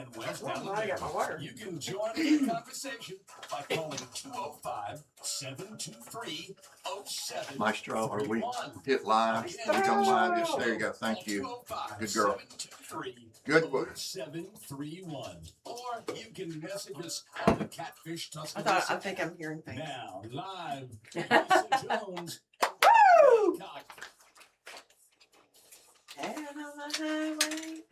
and West I got my Alabama. water. You can join the conversation by calling 205-723-0731. Maestro, are we hit live? We come live? Yes, there you go. Thank you. Good girl. Good work. 731. Or you can message us on the Catfish Tuscaloosa. I think I'm hearing things. Now, live, Lisa Jones. Woo! Aycock. Head on the highway.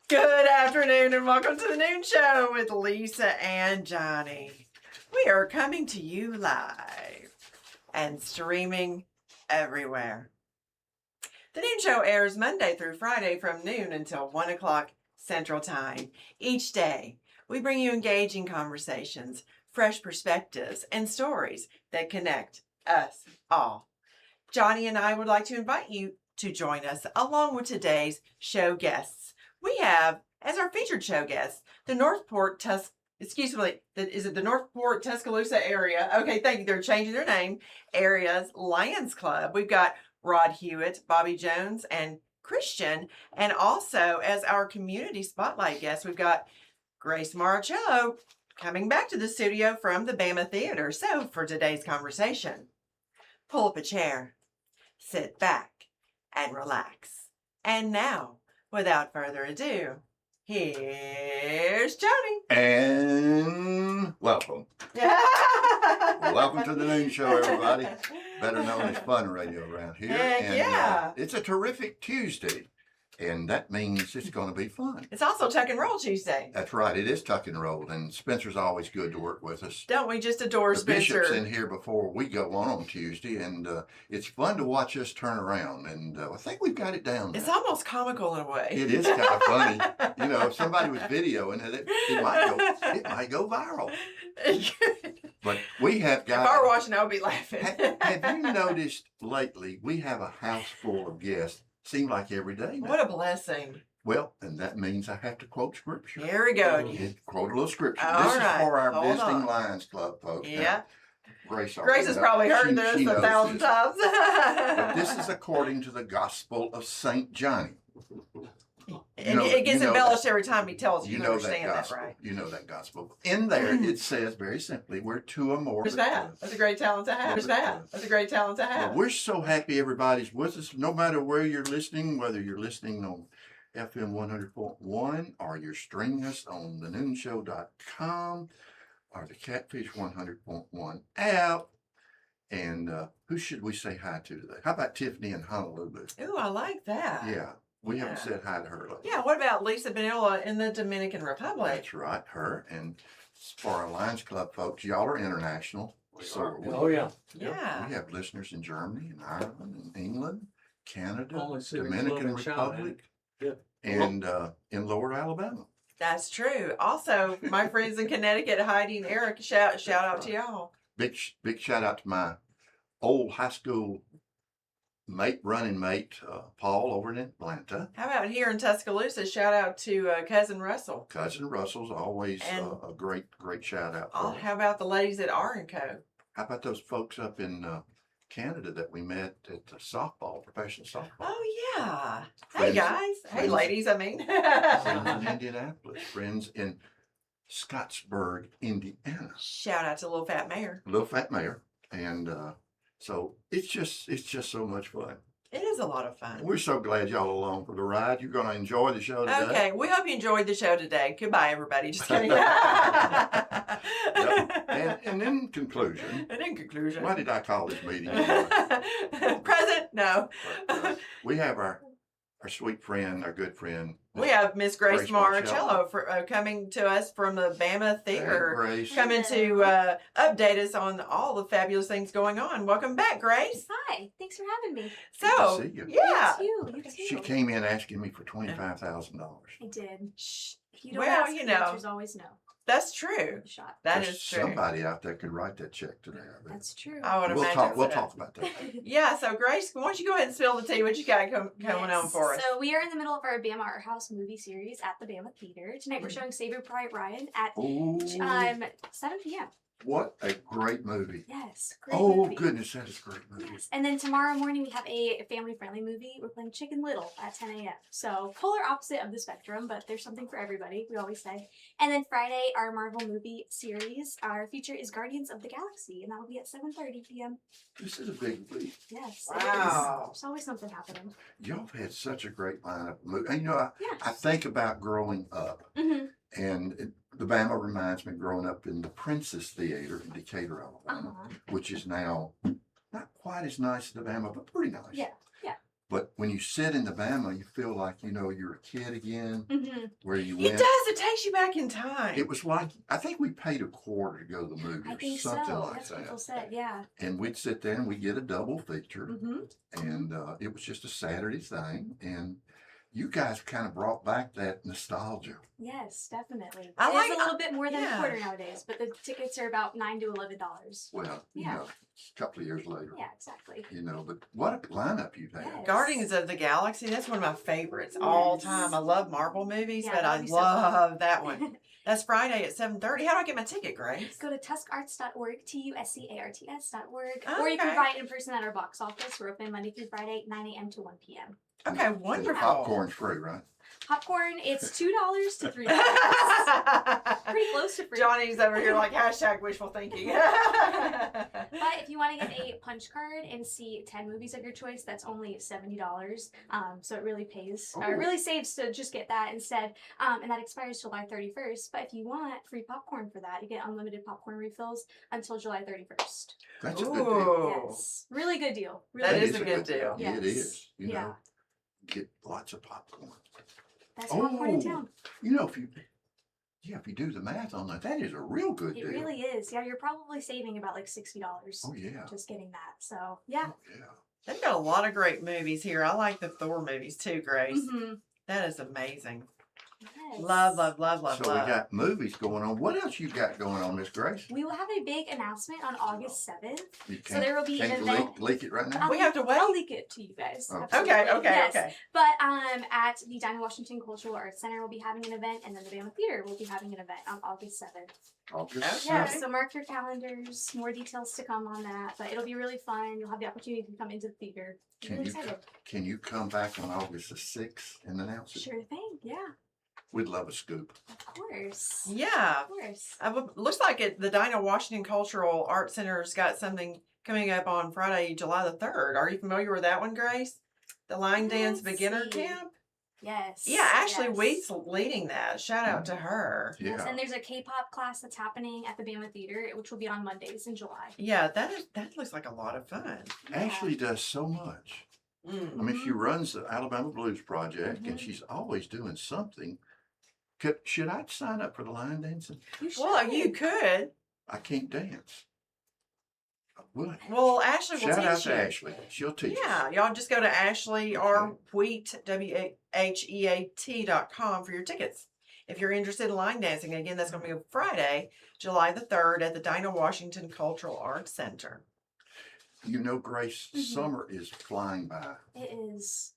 Good afternoon and welcome to the Noon Show with Lisa and Johnny. We are coming to you live and streaming everywhere. The Noon Show airs Monday through Friday from noon until 1 o'clock Central Time. Each day, we bring you engaging conversations, fresh perspectives, and stories that connect us all. Johnny and I would like to invite you to join us along with today's show guests. We have, as our featured show guests, the Northport the Northport Tuscaloosa area? Okay, thank you. They're changing their name. Area's Lions Club. We've got Rod Hewitt, Bobby Jones, and Christian. And also, as our community spotlight guest, we've got Grace Marcello coming back to the studio from the Bama Theater. So, for today's conversation, pull up a chair, sit back, and relax. And now, without further ado, here's Johnny. And welcome. Welcome to the Noon Show, everybody. Better known as Fun Radio around here. Heck And yeah. it's a terrific Tuesday, and that means it's going to be fun. It's also Tuck and Roll Tuesday. That's right. It is tuck and roll, and Spencer's always good to work with us. Don't we just adore The Spencer? Bishop's in here before we go on Tuesday, and it's fun to watch us turn around, and I think we've got it down now. It's almost comical in a way. It is kind of funny. You know, if somebody was videoing it, it might go viral. But we have If I got. were watching, I would be laughing. Have you noticed lately we have a house full of guests? Seems like every day now. What a blessing. Well, and that means I have to quote scripture. Here we go. Quote a little scripture. All This right, is for our hold visiting on. Lions Club folks. Now, Yeah. Grace Grace has probably heard this she 1,000 knows this. times. But this is according to the Gospel of Saint Johnny. And it gets embellished every time he tells you. You You know understand that that, gospel. right? You know that gospel. In there, it says very simply, "Where two or more." Where's that? That's a great talent to have. Where's that? That's a great talent to Well, have. we're so happy everybody's with us, no matter where you're listening, whether you're listening on FM 100.1 or you're streaming us on thenoonshow.com or the Catfish 100.1 app. And who should we say hi to today? How about Tiffany in Honolulu? Ooh, I like that. Yeah, we haven't Yeah. said hi to her lately. Yeah, what about Lisa Benilla in the Dominican Republic? That's right, her. And for our Lions Club folks, y'all are international. So are we. Oh, yeah. Yeah. We have listeners in Germany and Ireland and England, Canada, Only cities Dominican love and shout, Republic, Yeah. and in Lower Alabama. That's true. Also, my friends in Connecticut, Heidi and Eric, shout out to y'all. Big shout out to my old high school running mate, Paul over in Atlanta. How about here in Tuscaloosa? Shout out to Cousin Russell. Cousin Russell's always And- a great shout out. Oh, For how about the ladies at R&Co? How about those folks up in Canada that we met at the professional softball? Oh, yeah. Hey, Friends- guys. Hey, friends- ladies, I mean. Friends in Indianapolis, friends in Scottsburg, Indiana. Shout out to Little Fat Mayor. Little Fat Mayor, and so it's just so much fun. It is a lot of fun. We're so glad y'all are along for the ride. You're going to enjoy the show today. Okay, we hope you enjoyed the show today. Goodbye, everybody. Just kidding. Yep. And in conclusion, And in conclusion. why did I call this meeting? Present? No. We have our sweet friend, our good friend. We have Miss Grace Grace Marcello coming to us from the Bama Theater. Grace. Coming to update us on all the fabulous things going on. Welcome back, Grace. Hi, thanks for having me. So, see you. yeah. You too. She came in asking me for $25,000. I did. Shh. If you don't Well, ask, you the know. answer's always no. That's true. Shot. That There's is true. somebody out there could write that check today. I bet. That's true. I would We'll imagine. talk so. talk about that. Yeah, so Grace, why don't you go ahead and spill the tea? What you got going on for us? So we are in the middle of our Bama Art House movie series at the Bama Theater. Tonight we're showing Saving Private Ryan at Ooh. 7 p.m. What a great movie. Yes, great Oh, movie. goodness, that is a great movie. Yes, and then tomorrow morning we have a family-friendly movie. We're playing Chicken Little at 10 a.m. So polar opposite of the spectrum, but there's something for everybody, we always say. And then Friday, our Marvel movie series, our feature is Guardians of the Galaxy, and that will be at 7:30 p.m. This is a big week. Yes, Wow. There's always something happening. Y'all have had such a great lineup of movies. And, Yeah. I think about growing up, and the Bama reminds me of growing up in the Princess Theater in Decatur, Alabama, which is now not quite as nice as the Bama, but pretty nice. Yeah. But when you sit in the Bama, you feel like, you're a kid again, where you It went. does. It takes you back in time. It was like, I think we paid a quarter to go to the movie I or think something so. like That's what that. people said, yeah. And we'd sit there and we'd get a double feature. Mm-hmm. And it was just a Saturday thing. And you guys kind of brought back that nostalgia. Yes, definitely. I like- It's a little bit more than yeah. a quarter nowadays, but the tickets are about $9 to $11. Well, Yeah. a couple of years later. Yeah, exactly. But what a lineup you've had. Yes. Guardians of the Galaxy, that's one of my favorites all Yes. time. I love Marvel movies, Yeah, but I that'd be so love fun. that one. That's Friday at 7:30. How do I get my ticket, Grace? Go to tuscarts.org, TUSCARTS.org, or you can Okay. buy it in person at our box office. We're open Monday through Friday, 9 a.m. to 1 p.m. Okay, And the wonderful. popcorn's free, right? Popcorn, it's $2 to $3. Pretty close to free. Johnny's over here like hashtag wishful thinking. But if you want to get a punch card and see 10 movies of your choice, that's only $70. So it really pays, Oh. it really saves to just get that instead. And that expires July 31st. But if you want free popcorn for that, you get unlimited popcorn refills until July 31st. That's a good deal. Ooh. Yes. Really good deal. Really That good is a good deal. Yes. It is. Yeah. Get lots of popcorn. Best popcorn in Oh. town. If you do the math on that, that is a real good It deal. really is. Yeah, you're probably saving about like $60 Oh, yeah. just getting that. So, yeah. Oh, yeah. They've got a lot of great movies here. I like the Thor movies too, Grace. Mm-hmm. That is amazing. Yes. Love, love, love, love, So we love. got movies going on. What else you got going on, Miss Grace? We will have a big announcement on August 7th. You So there will be an can't event. leak it right now? We have to wait? I'll leak it to you guys. Oh. Absolutely. Okay, Yes. okay. But at the Dinah Washington Cultural Arts Center, we'll be having an event, and then the Bama Theater will be having an event on August 7th. August Yeah, Okay. so mark your calendars. More details to come on that, but it'll be really fun. You'll have the opportunity to come into the theater. I'm Can really you, excited. can you come back on August the 6th and announce it? Sure thing. Yeah, We'd love a scoop. of course. Yeah. Of course. Looks like the Dinah Washington Cultural Arts Center's got something coming up on Friday, July the 3rd. Are you familiar with that one, Grace? The Line Dance Let's Beginner see. Camp? Yes. Yeah, Ashley yes. Wheat's leading that. Shout out to her. Yes, Yeah. and there's a K-pop class that's happening at the Bama Theater, which will be on Mondays in July. Yeah, that looks like a lot of fun. Ashley does so much. Mm. I mean, she runs the Alabama Blues Project, and Mhm. she's always doing something. Should I sign up for the line dancing? You should. Well, you could. I can't dance. Well, Ashley will Shout out teach to you. Ashley. She'll teach us. Yeah, y'all just go to Ashley R. Wheat, WHEAT.com for your tickets. If you're interested in line dancing, again, that's going to be Friday, July the 3rd at the Dinah Washington Cultural Arts Center. Grace, Mhm. summer is flying by. It is.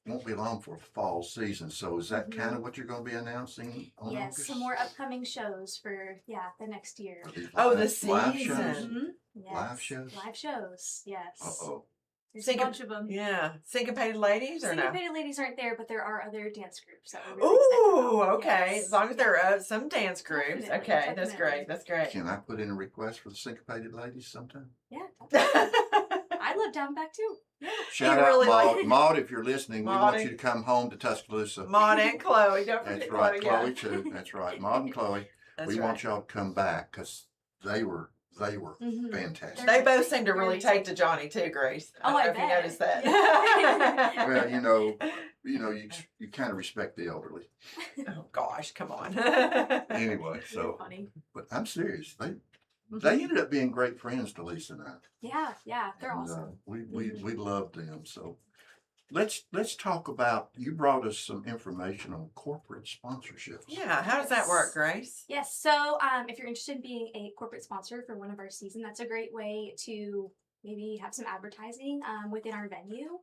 Won't be long for fall season. So is that Mhm. kind of what you're going to be announcing on Yes, August? some more upcoming shows for the next year. Are these Oh, the live season. shows? Mhm. Yes. Live shows? Live shows. Yes. Uh-oh. There's a Synco- bunch of them. Yeah, Syncopated Ladies or no? Syncopated Ladies aren't there, but there are other dance groups that we're really excited Ooh, about. okay. Yes. As long as there are some dance groups. Definitely, Okay, that's definitely. great. That's great. Can I put in a request for the Syncopated Ladies sometime? Yeah. I live down back too. Yeah. Shout You out really Maud. like- Maud, if you're listening, we want Maudie. you to come home to Tuscaloosa. Maud and Chloe. Don't forget That's right, Chloe. Chloe too. That's right, Maud and Chloe. That's we right. want y'all to come back because they were Mhm. fantastic. They both seem to They're really really take to Johnny too, Grace. Oh, don't I know if you bet. noticed that. Well, you kind of respect the elderly. Oh gosh, come on. Anyway, They're so funny. but I'm serious. They Mhm. ended up being great friends to Lisa and I. Yeah, they're And, awesome. we loved them. So let's talk about. You brought us some information on corporate sponsorships. Yeah, how does that work, Grace? Yes, so if you're interested in being a corporate sponsor for one of our season, that's a great way to maybe have some advertising within our venue,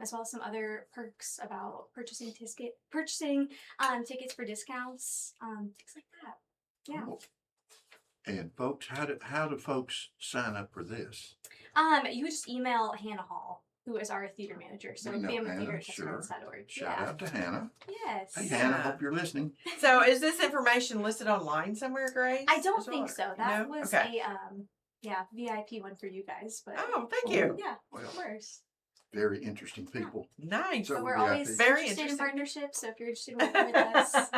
as well as some other perks about purchasing tickets for discounts, things like that. Yeah. Cool. And folks, how do folks sign up for this? You would just email Hannah Hall, who is our theater manager. So We know family Hannah, theater at sure. Tuscaloosa.org. Shout out to Hannah. Yes. Hey, Yeah. Hannah, hope you're listening. So is this information listed online somewhere, Grace? I don't As think well? so. That No? was Okay. a VIP one for you guys. But Oh, thank you. yeah, Well, of course. very interesting people. Nice. So But we're VIP. always Very interested in interesting. partnerships. So if you're interested in working with us,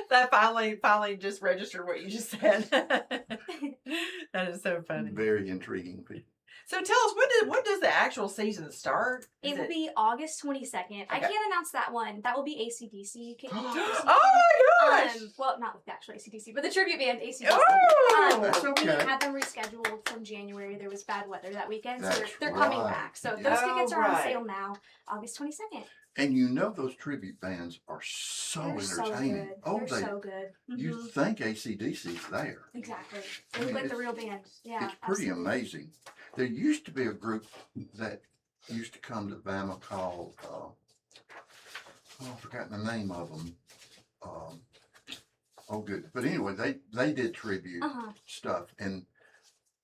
That finally just registered what you just said. That is so funny. Very intriguing people. So tell us, when does the actual season start? Is it will be August 22nd. I Okay. can't announce that one. That will be AC/DC kicking off. or something. Oh my gosh! Well, not with the actual AC/DC, but the tribute band AC/DC. Oh! That's We okay. had them rescheduled from January. There was bad weather that weekend, so That's they're coming right. back. So Yeah. those tickets are on right. sale now, August 22nd. And you know those tribute bands are so They're so entertaining. good. Oh, They're so good. you Mhm. think AC/DC's there. Exactly. I They look mean, like the real band. Yeah. It's pretty absolutely. amazing. There used to be a group that used to come to Bama called, I've forgotten the name of them. Oh, good. But anyway, they did tribute Uh-huh. stuff, and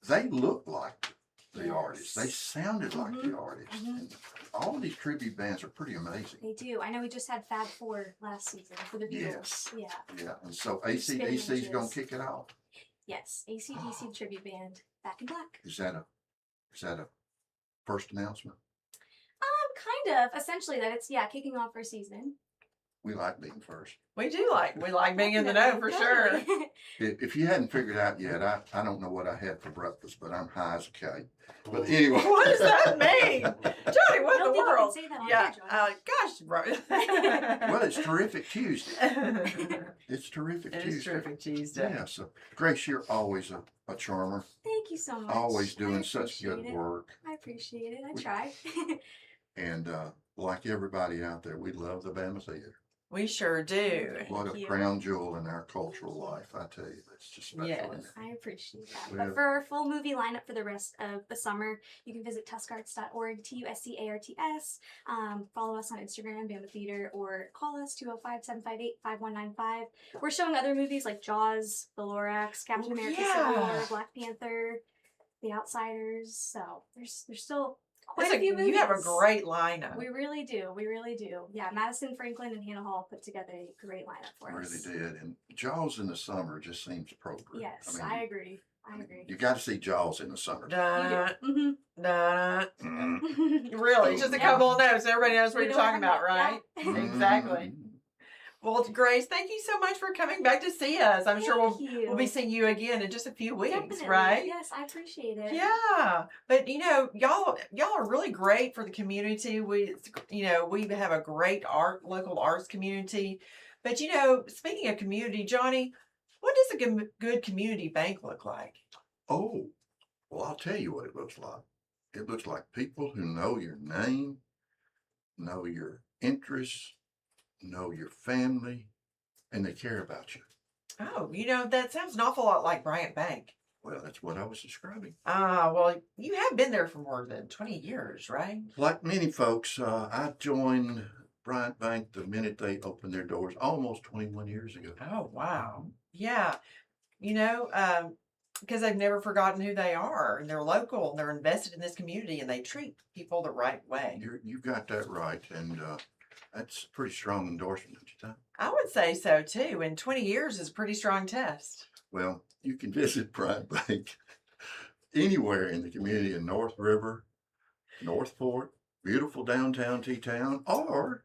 they looked like the Yes. artists. They sounded like the artists. Mhm. And all these tribute bands are pretty amazing. They do. I know we just had Fab Four last season for the Beatles. Yes. Yeah. Yeah, and so AC/DC's gonna Spinning kick it off. Yes. AC/DC tribute band. Back in Black. Is that a first announcement? Kind of. Essentially, that it's kicking off our season. We like being first. We like being in the know for sure. Definitely. If you hadn't figured out yet, I don't know what I had for breakfast, but I'm high as a kite. But anyway. What does that mean? Johnny, what I in don't the think you can world? say that on Yeah, here, Johnny. gosh, bro. Well, it's Terrific Tuesday. It's Terrific It Tuesday. is Terrific Tuesday. Yeah, so Grace, you're always a charmer. Thank you so much. Always I doing such good appreciate it. work. I appreciate it. I try. And like everybody out there, we love the Bama Theater. We sure do. What Thank a you. crown jewel in our cultural life, I tell you. It's just special. Yes. isn't it? I appreciate that. Well- But for our full movie lineup for the rest of the summer, you can visit tuscarts.org, TUSCARTS. Follow us on Instagram, Bama Theater, or call us 205-758-5195. We're showing other movies like Jaws, The Lorax, Captain Oh, America, yeah. Civil War, Black Panther, The Outsiders. So there's still quite That's a few movies. You have a great lineup. We really do. We really do. Yeah, Madison Franklin and Hannah Hall put together a great lineup for Really us. did. And Jaws in the summer just seems appropriate. Yes, mean, I agree. I agree. You got to see Jaws in the summer. Dun, Mm-hmm. dun. Mm. Really, just a couple of notes. Everybody knows what We you're know what talking we're about, talking right? about. Exactly. Mm. Well, Grace, thank you so much for coming back to see us. I'm sure Thank we'll be you. see you again in just a few weeks, Definitely. right? Yes, I appreciate it. Yeah, but y'all are really great for the community. We have a great local arts community. But speaking of community, Johnny, what does a good community bank look like? Oh, well, I'll tell you what it looks like. It looks like people who know your name, know your interests, know your family, and they care about you. Oh, that sounds an awful lot like Bryant Bank. Well, that's what I was describing. Well, you have been there for more than 20 years, right? Like many folks, I joined Bryant Bank the minute they opened their doors almost 21 years ago. Oh, wow. Yeah. Because they've never forgotten who they are, and they're local, and they're invested in this community, and they treat people the right way. You got that right, and that's a pretty strong endorsement, don't you think? I would say so too. And 20 years is a pretty strong test. Well, you can visit Bryant Bank anywhere in the community in North River, Northport, beautiful downtown T-Town, or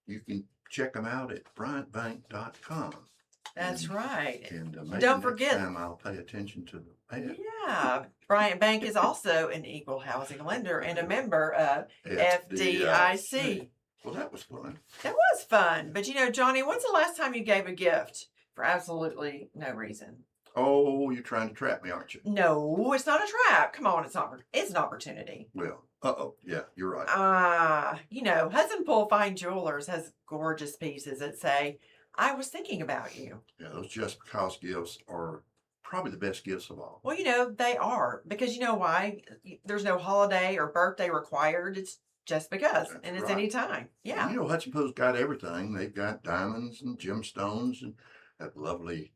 you can check them out at bryantbank.com. That's right. And maybe Don't next forget- time I'll pay attention to the ad. Yeah. Bryant Bank is also an equal housing lender and a member of FDIC. Well, that was fun. That was fun. But Johnny, when's the last time you gave a gift for absolutely no reason? Oh, you're trying to trap me, aren't you? No, it's not a trap. Come on, it's an opportunity. Well, yeah, you're right. Hudson Pool Fine Jewelers has gorgeous pieces that say, I was thinking about you. Yeah, those just because gifts are probably the best gifts of all. Well, they are. Because you know why? There's no holiday or birthday required. It's just because. That's and it's right. any time. Yeah. And Hudson Pool's got everything. They've got diamonds and gemstones and that lovely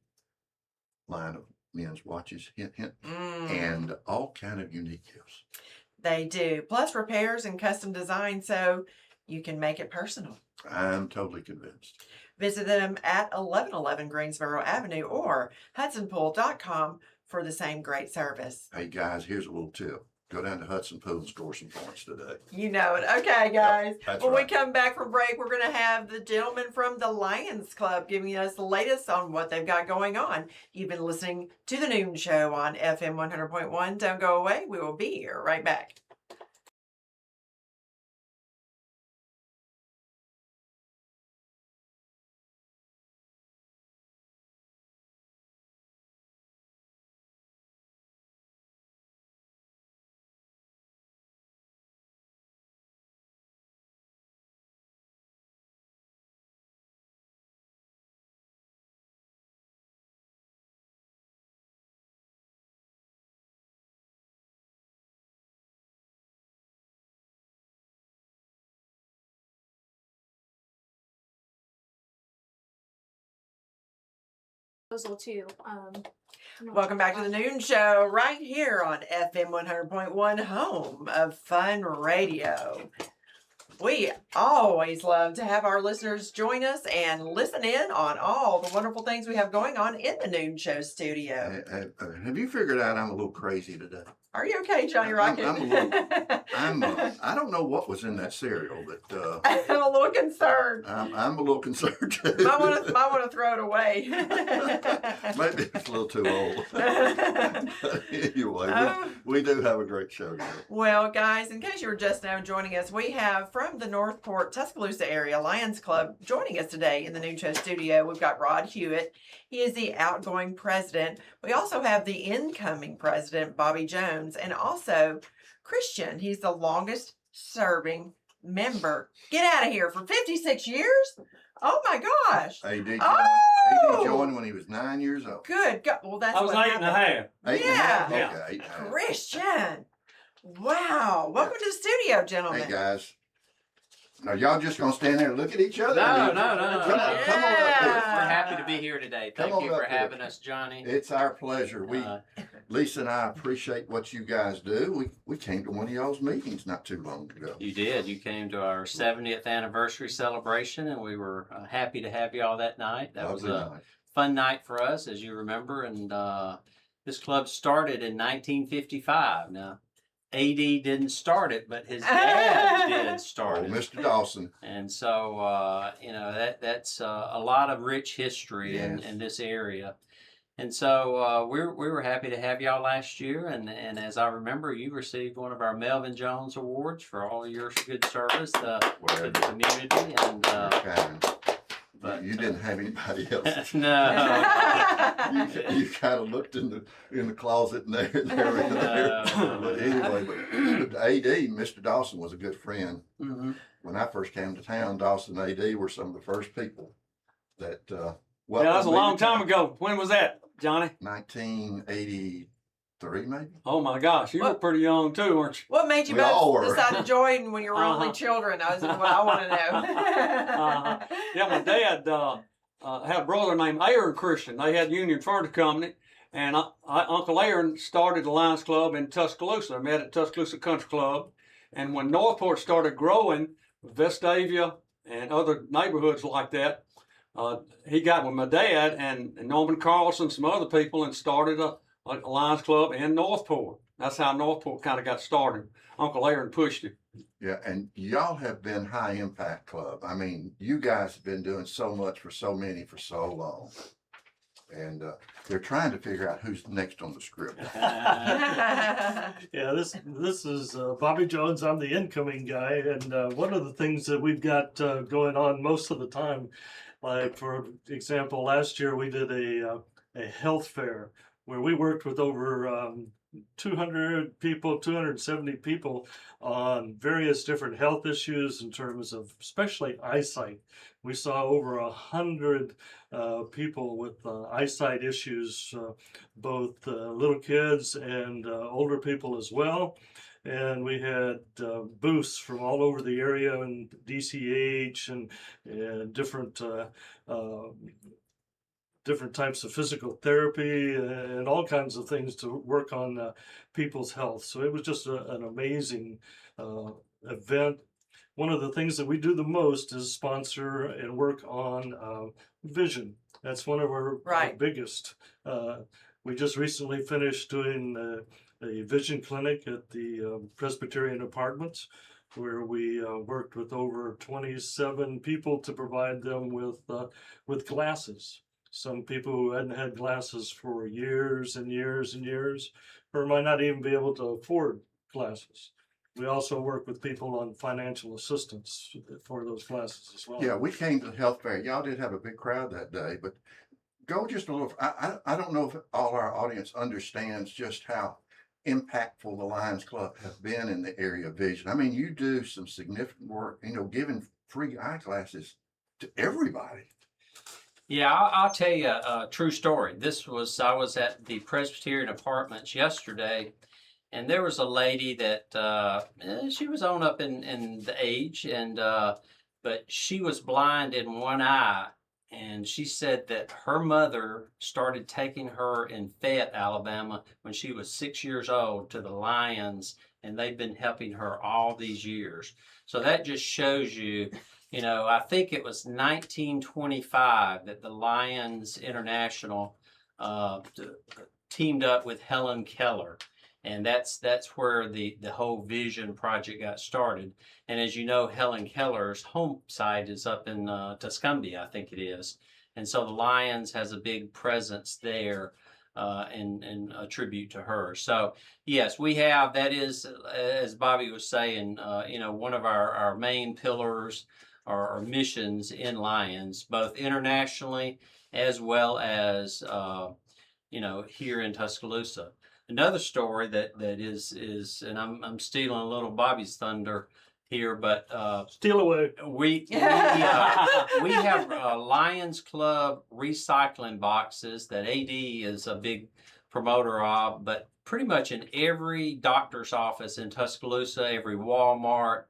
line of men's watches, hint, hint, Mm. and all kind of unique gifts. They do. Plus repairs and custom design so you can make it personal. I'm totally convinced. Visit them at 1111 Greensboro Avenue or hudsonpool.com for the same great service. Hey guys, here's a little tip. Go down to Hudson Pool and score some points today. You know it. Okay, guys. That's when right. we come back from break, we're going to have the gentleman from the Lions Club giving us the latest on what they've got going on. You've been listening to The Noon Show on FM 100.1. Don't go away. We will be here right back. Proposal too. Welcome back to the Noon Show right here on FM 100.1, home of fun radio. We always love to have our listeners join us and listen in on all the wonderful things we have going on in the Noon Show studio. Have you figured out I'm a little crazy today? Are you okay, Johnny Rocket? I don't know what was in that cereal, but I'm a little concerned. I'm a little concerned too. Might want to throw it away. Maybe it's a little too old. Anyway, we do have a great show today. Well, guys, in case you were just now joining us, we have from the Northport, Tuscaloosa area Lions Club joining us today in the Noon Show studio. We've got Rod Hewitt. He is the outgoing president. We also have the incoming president, Bobby Jones, and also Christian. He's the longest serving member. Get out of here for 56 years? Oh my gosh. AD Oh! joined when he was 9 years old. Good. Well, that's I was what 8 and a happened. half. Eight and a half? Yeah. Okay, 8.5. Christian. Wow. Welcome to the studio, gentlemen. Hey guys. Now y'all just gonna stand there and look at each other? No. Come on up here. Yeah. We're happy to be here today. Come Thank on you for up here. having us, Johnny. It's our pleasure. Uh, Lisa and I appreciate what you guys do. We came to one of y'all's meetings not too long ago. You did. You came to our 70th anniversary celebration, and we were happy to have you all that night. That was Lovely a night. fun night for us, as you remember. And this club started in 1955. Now, AD didn't start it, but his dad did start Oh, it. Mr. Dawson. And so, that's a lot of rich history Yes. in this area. And so we were happy to have y'all last year. And as I remember, you received one of our Melvin Jones Awards for all your good service to the community. And but you didn't have anybody else. no. You kind of looked in the closet and there and there. No. But anyway, but AD, Mr. Dawson was a good friend. Mhm. When I first came to town, Dawson and AD were some of the first people that Yeah, welcomed that was a me long to time town. ago. When was that, Johnny? 1983, maybe. Oh my gosh, you were What? pretty young too, weren't you? What made you We all both were. decide to join when you were only Uh-huh. children? That's what I want to know. Uh-huh. Yeah, my dad had a brother named Aaron Christian. They had Union Furniture Company, and Uncle Aaron started the Lions Club in Tuscaloosa. I met at Tuscaloosa Country Club, and when Northport started growing, Vestavia and other neighborhoods like that, he got with my dad and Norman Carlson, some other people, and started a Lions Club in Northport. That's how Northport kind of got started. Uncle Aaron pushed it. Yeah, and y'all have been high impact club. I mean, you guys have been doing so much for so many for so long. And they're trying to figure out who's next on the script. Yeah, this is Bobby Jones. I'm the incoming guy, and one of the things that we've got going on most of the time, like for example, last year we did a health fair where we worked with over 200 people, 270 people on various different health issues in terms of especially eyesight. We saw over 100 people with eyesight issues, both little kids and older people as well. And we had booths from all over the area and DCH and different different types of physical therapy and all kinds of things to work on people's health. So it was just an amazing event. One of the things that we do the most is sponsor and work on vision. That's one of our Right. biggest. We just recently finished doing a vision clinic at the Presbyterian Apartments, where we worked with over 27 people to provide them with glasses. Some people who hadn't had glasses for years and years and years, or might not even be able to afford glasses. We also work with people on financial assistance for those classes as well. Yeah, we came to the health fair. Y'all did have a big crowd that day, but go just a little. I don't know if all our audience understands just how impactful the Lions Club has been in the area of vision. I mean, you do some significant work, giving free eyeglasses to everybody. Yeah, I'll tell you a true story. I was at the Presbyterian Apartments yesterday, and there was a lady that she was on up in the age, but she was blind in one eye, and she said that her mother started taking her in Fayette, Alabama, when she was 6 years old to the Lions, and they've been helping her all these years. So that just shows you, I think it was 1925 that the Lions International teamed up with Helen Keller. And that's where the whole vision project got started. And as you know, Helen Keller's home site is up in Tuscaloosa, I think it is. And so the Lions has a big presence there in a tribute to her. So yes, we have, that is, as Bobby was saying, one of our main pillars or missions in Lions, both internationally as well as, here in Tuscaloosa. Another story that is, and I'm stealing a little Bobby's thunder here, but Steal away. we have Lions Club recycling boxes that AD is a big promoter of, but pretty much in every doctor's office in Tuscaloosa, every Walmart,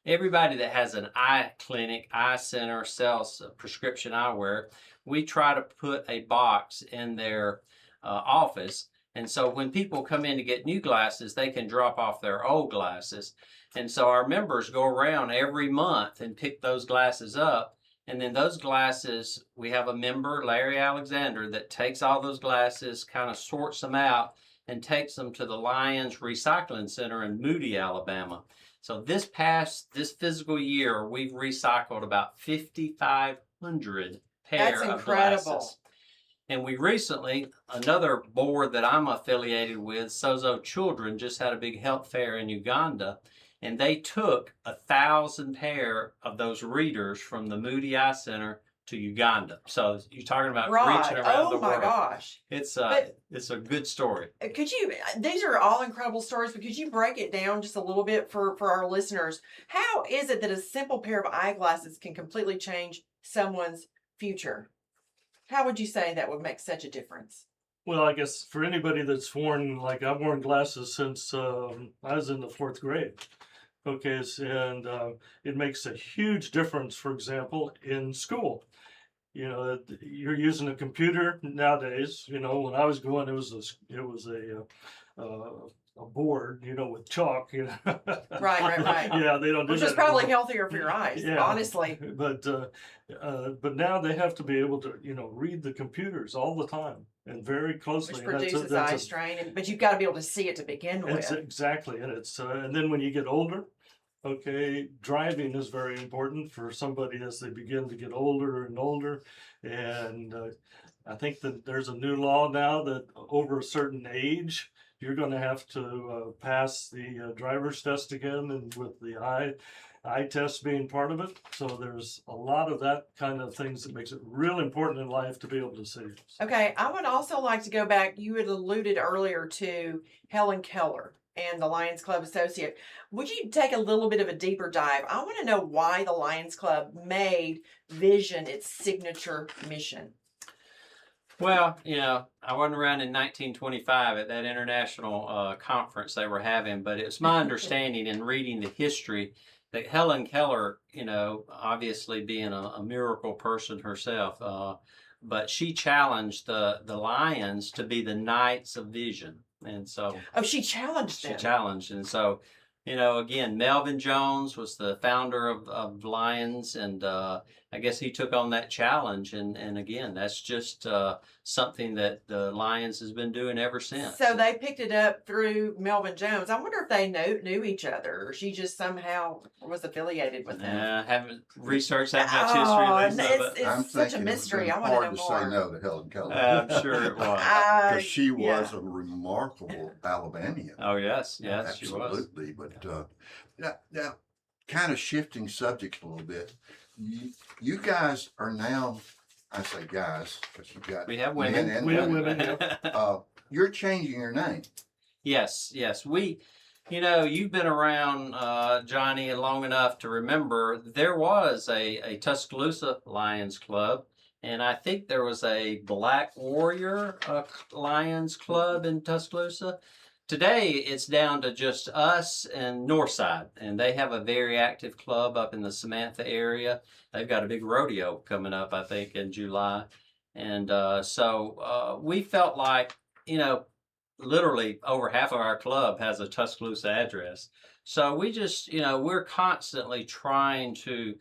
everybody that has an eye clinic, eye center, sells prescription eyewear, we try to put a box in their office. And so when people come in to get new glasses, they can drop off their old glasses. And so our members go around every month and pick those glasses up. And then those glasses, we have a member, Larry Alexander, that takes all those glasses, kind of sorts them out, and takes them to the Lions Recycling Center in Moody, Alabama. So this physical year, we've recycled about 5,500 pair of glasses. And we recently, another board that I'm affiliated with, Sozo Children, just had a big health fair in Uganda, and they took 1,000 pair of those readers from the Moody Eye Center to Uganda. So you're talking about reaching around the world. Oh my gosh. It's a good story. These are all incredible stories, but could you break it down just a little bit for our listeners? How is it that a simple pair of eyeglasses can completely change someone's future? How would you say that would make such a difference? Well, I guess for anybody that's worn, like I've worn glasses since I was in the 4th grade. Okay, and it makes a huge difference, for example, in school. You're using a computer nowadays. When I was going, it was a board, with chalk. Right. Yeah, they don't do Which that is probably anymore. healthier for your eyes, Yeah. honestly. But now they have to be able to, read the computers all the time and very closely. Which And produces eye strain, but you've got to be able to see it to begin with. Exactly, and and then when you get older, okay, driving is very important for somebody as they begin to get older and older. And I think that there's a new law now that over a certain age, you're going to have to pass the driver's test again, and with the eye test being part of it. So there's a lot of that kind of things that makes it real important in life to be able to see. Okay, I would also like to go back. You had alluded earlier to Helen Keller and the Lions Club Associate. Would you take a little bit of a deeper dive? I want to know why the Lions Club made vision its signature mission. Well, I wasn't around in 1925 at that international conference they were having, but it's my understanding in reading the history that Helen Keller, obviously being a miracle person herself, but she challenged the Lions to be the Knights of Vision. And so Oh, she challenged she them. challenged. And so, again, Melvin Jones was the founder of Lions, and I guess he took on that challenge. And again, that's just something that the Lions has been doing ever since. So they picked it up through Melvin Jones. I wonder if they knew each other, or she just somehow was affiliated with them. Haven't researched that much Oh, history, Lisa, it's, but I'm it's such a thinking mystery. it I was want hard to to know say more. no to Helen Keller. I'm sure it was. Because she was Yeah. a remarkable Alabamian. Oh, yes, she was. Absolutely. But now, kind of shifting subjects a little bit, you guys are now, I say guys, because you've got We have men women. and We have women. women. You're changing your name. Yes. We, you've been around, Johnny, long enough to remember there was a Tuscaloosa Lions Club, and I think there was a Black Warrior Lions Club in Tuscaloosa. Today, it's down to just us and Northside, and they have a very active club up in the Samantha area. They've got a big rodeo coming up, I think, in July. And so we felt like, literally over half of our club has a Tuscaloosa address. So we just, we're constantly trying to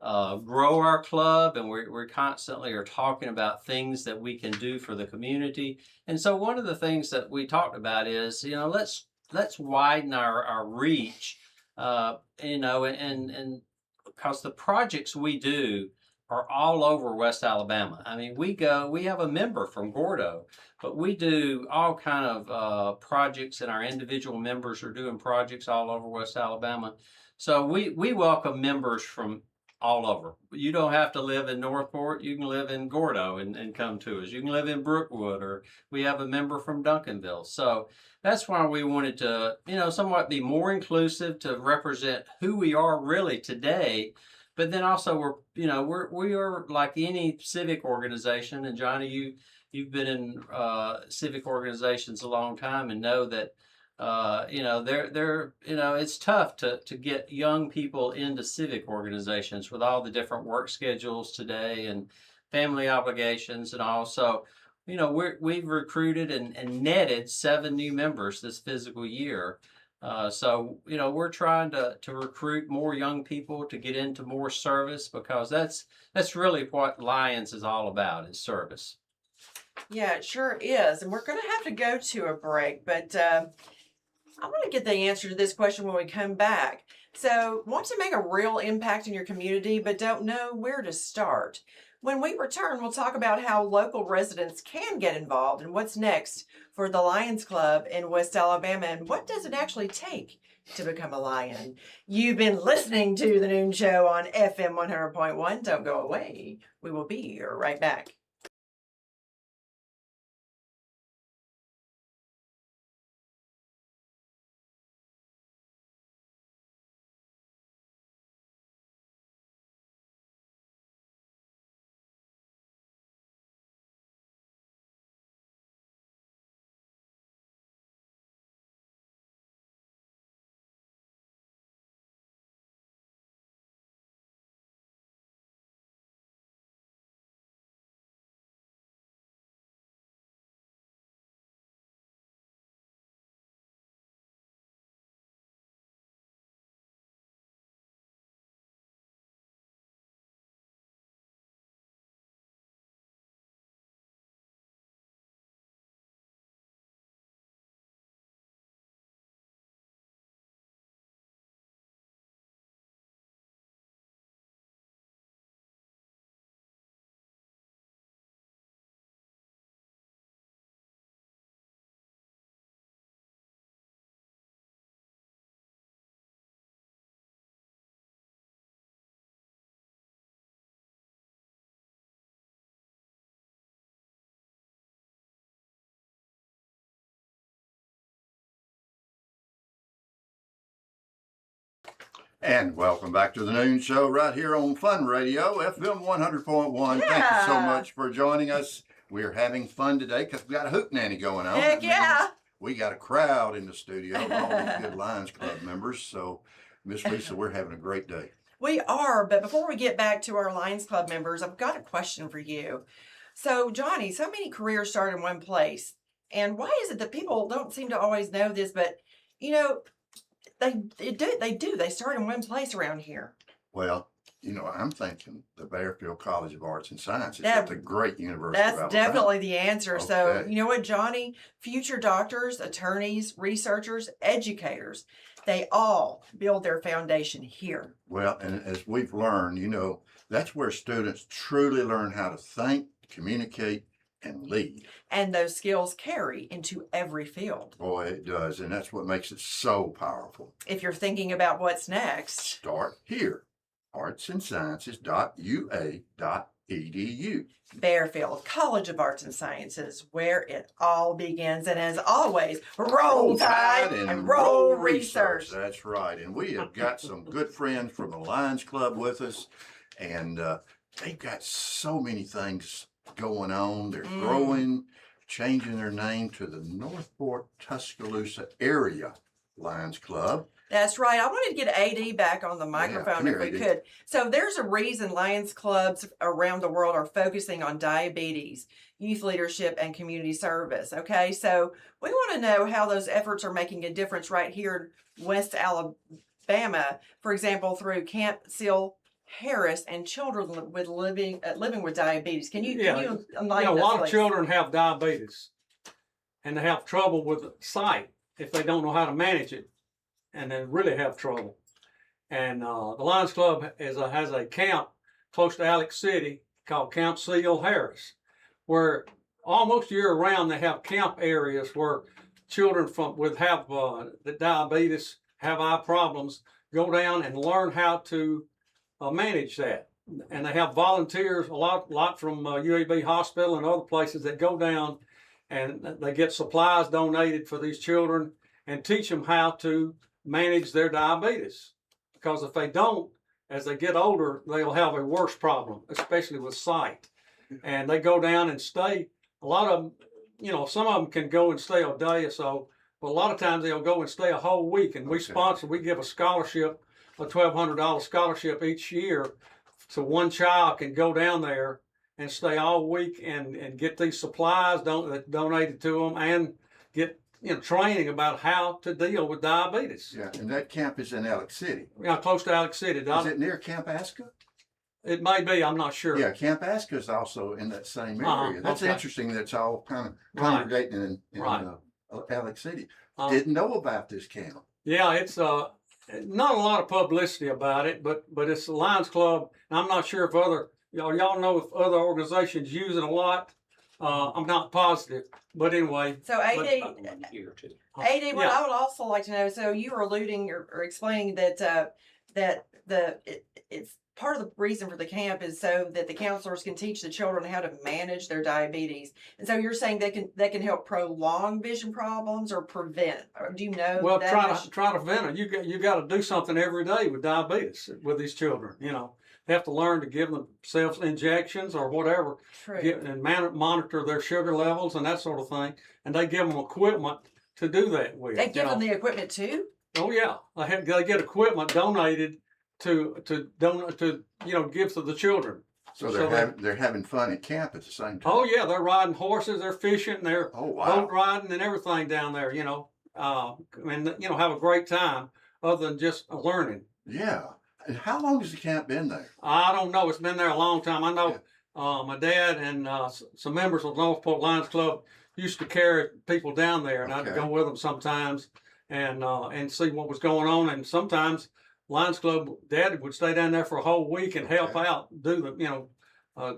grow our club, and we're constantly are talking about things that we can do for the community. And so one of the things that we talked about is, let's widen our reach, and because the projects we do are all over West Alabama. I mean, we have a member from Gordo, but we do all kind of projects, and our individual members are doing projects all over West Alabama. So we welcome members from all over. You don't have to live in Northport. You can live in Gordo and come to us. You can live in Brookwood, or we have a member from Duncanville. So that's why we wanted to, somewhat be more inclusive, to represent who we are really today. But then also we are like any civic organization. And Johnny, you've been in civic organizations a long time and know that it's tough to get young people into civic organizations with all the different work schedules today and family obligations and all. So, we've recruited and netted 7 new members this fiscal year. So, we're trying to recruit more young people to get into more service, because that's really what Lions is all about, is service. Yeah, it sure is. And we're going to have to go to a break, but I want to get the answer to this question when we come back. So, want to make a real impact in your community, but don't know where to start? When we return, we'll talk about how local residents can get involved and what's next for the Lions Club in West Alabama, and what does it actually take to become a Lion. You've been listening to The Noon Show on FM 100.1. Don't go away. We will be right back. And welcome back to the Noon Show right here on Fun Radio, FM 100.1. Thank you so Yeah. much for joining us. We're having fun today because we got a hoot nanny going on. Heck That yeah. means we got a crowd in the studio of all these good Lions Club members. So, Miss Lisa, we're having a great day. We are, but before we get back to our Lions Club members, I've got a question for you. So, Johnny, so many careers start in one place. And why is it that people don't seem to always know this? But, you know, they do. They start in one place around here. Well, I'm thinking the Bearfield College of Arts and Sciences. That- It's a great university. of That's Alabama. definitely the answer. So, Okay. you know what, Johnny? Future doctors, attorneys, researchers, educators, they all build their foundation here. Well, and as we've learned, that's where students truly learn how to think, communicate, and lead. And those skills carry into every field. Boy, it does. And that's what makes it so powerful. If you're thinking about what's next, Start here. artsandsciences.ua.edu. Bearfield College of Arts and Sciences, where it all begins. And as always, roll tide and roll research. That's right. And we have got some good friends from the Lions Club with us. And they've got so many things going on. They're growing, changing their name to the Northport Tuscaloosa Area Lions Club. That's right. I wanted to get AD back on the microphone come if here, we AD. could. So there's a reason Lions clubs around the world are focusing on diabetes, youth leadership, and community service. Okay, so we want to know how those efforts are making a difference right here in West Alabama, for example, through Camp Seal Harris and children with living with diabetes. Can you enlighten A us, lot of please? children have diabetes, and they have trouble with sight if they don't know how to manage it, and they really have trouble. And the Lions Club has a camp close to Alex City called Camp Seal Harris, where almost year round they have camp areas where children with the diabetes, have eye problems, go down and learn how to manage that. And they have volunteers, a lot from UAB Hospital and other places that go down, and they get supplies donated for these children and teach them how to manage their diabetes. Because if they don't, as they get older, they'll have a worse problem, especially with sight. And they go down and stay. A lot of them, some of them can go and stay a day or so, but a lot of times they'll go and stay a whole week. And we give a scholarship, a $1,200 scholarship each year, so one child can go down there and stay all week and get these supplies donated to them and get training about how to deal with diabetes. Yeah, and that camp is in Alex City. Yeah, close to Alex City. Is it near Camp Aska? It may be. I'm not sure. Yeah, Camp Aska is also in that same area. That's okay. interesting. That's all kind of Right. congregating in Right. Alex City. Uh, Didn't know about this camp. Yeah, it's not a lot of publicity about it, but it's the Lions Club. And I'm not sure if y'all know if other organizations use it a lot. I'm not positive, but anyway. So AD, Here too. AD, what Yeah. I would also like to know, so you were alluding or explaining that it's part of the reason for the camp is so that the counselors can teach the children how to manage their diabetes. And so you're saying that can help prolong vision problems or prevent, or do you know? Well, that try much? to prevent it. You got to do something every day with diabetes with these children. They have to learn to give themselves injections or whatever, True. and monitor their sugar levels and that sort of thing. And they give them equipment to do that with. They give them the equipment too? Oh yeah, they get equipment donated to give to the children. So So they're having fun at camp at the same time. Oh yeah, they're riding horses, they're fishing, they're Oh, wow. boat riding and everything down there. And have a great time other than just learning. Yeah. And how long has the camp been there? I don't know. It's been there a long time. I know my dad and some members of the Northport Lions Club used to carry people down there, and I'd Okay. go with them sometimes and see what was going on. And sometimes Lions Club Dad would stay down there for a whole week and help Okay. out,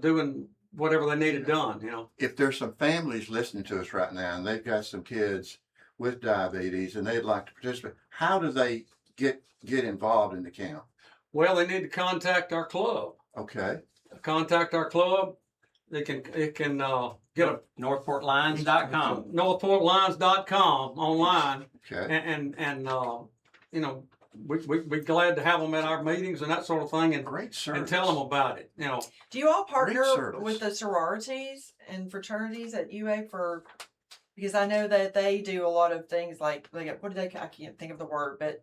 doing whatever they needed done. If there's some families listening to us right now and they've got some kids with diabetes and they'd like to participate, how do they get involved in the camp? Well, they need to contact our club. Okay. Contact our club. It can get a NorthportLions.com. NorthportLions.com online, Okay. and we'd be glad to have them at our meetings and that sort of thing, and Great service. and tell them about it. Do you all partner service. with the sororities and fraternities at UA because I know that they do a lot of things like I can't think of the word, but